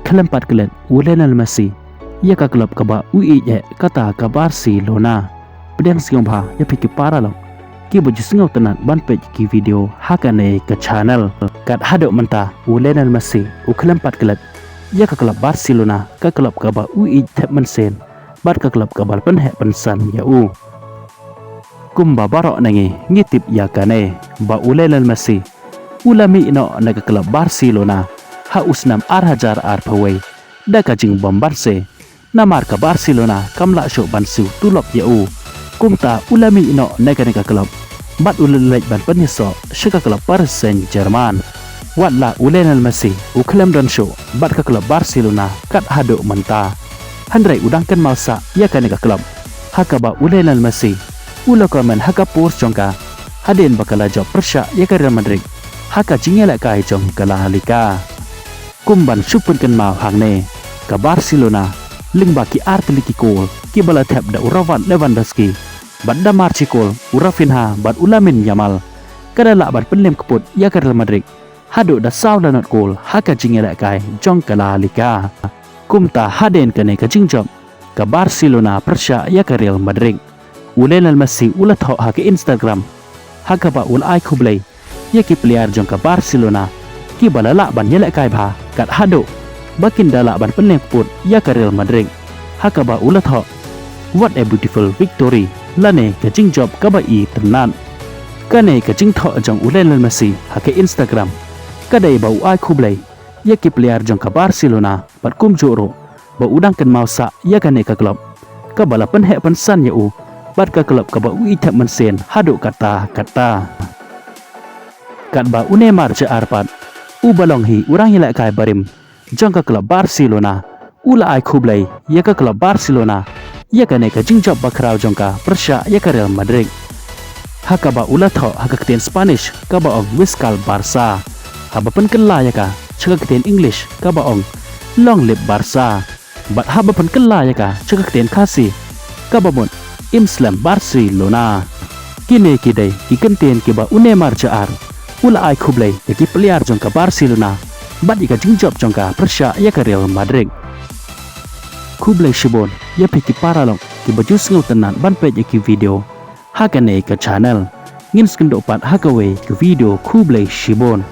kelempat kelet Lionel Messi ia ka klub ka ba ui kata ka Barcelona pedang siang bha ya phiki para long ki baju singau tenan ban page ki video hakane ke channel kat hado menta Lionel Messi kelempat kelet ia ka klub Barcelona ka klub ka ba ui men bat ka klub ka bal pen pensan ya kumba barok nangi ngitip ya kane ba Lionel Messi ulami ino na ka klub Barcelona ha usnam hajar pawai da ka jing bombarse na marka Barcelona kamla syo bansu tulop yau kumta ulami ino na ka klub bat ulelek ban penyeso syaka klub Paris Saint-Germain watla Lionel Messi klem dan syo bat ka klub Barcelona kat hado menta handrai udangkan malsa ya ka klub hakaba Lionel Messi komen haka purs jongka haden bakala job persya ya ka Real Madrid haka jingela kai jong kala Liga kumban supun kan mau hangne ka Barcelona ling baki artiliki kol ki bala tap da urawan Lewandowski badda marci kol urafinha bad ulamin Yamal kada la bad penlem keput ya ka Real Madrid hado da saw lanot kol haka jingela kai jong kala Liga kumta haden kane ka jingjob ka Barcelona persya ya ka Real Madrid Lionel Messi ulat ho haka Instagram haka ba ai kublai ya ki player jong ka Barcelona ki bala la ban yelek kai bha kat hado bakin dala ban penlek put ya ka Real Madrid haka ba ulat ho what a beautiful victory lane ka jing job ka ba I tenan kane ka jing tho jong Lionel Messi haka Instagram kadai ba ai khublai ya ki player jong ka Barcelona bat kum joro ba udang kan mau sa ya kane ka klub ka bala pensan ya bat ka klub ka ba tap mensen hado kata kat ba Neymar je arpat balong hi urang hilak kai barim jong ka klub Barcelona ula ai khublai ya ka klub Barcelona ya ka ne ka jingjob bakrau jong ka persya ya ka Real Madrid haka ba ula tho haka keten Spanish ka ba ong Wiskal Barca haba pen kella ya ka chaka keten English ka ba ong long live Barca bat haba pen kella ya ka chaka keten Kasi ka ba mon Imslam Barcelona kini kidai ki kenten ki ba Neymar jaar ula ai khublai ya ki player jong ka Barcelona bat ika jingjob jong ka persya ya ka Real Madrid khublai shibon ya phiki paralong ki baju sngau tenan ban page ki video hakane ka channel ngin skendo pat hakawe ki video khublai shibon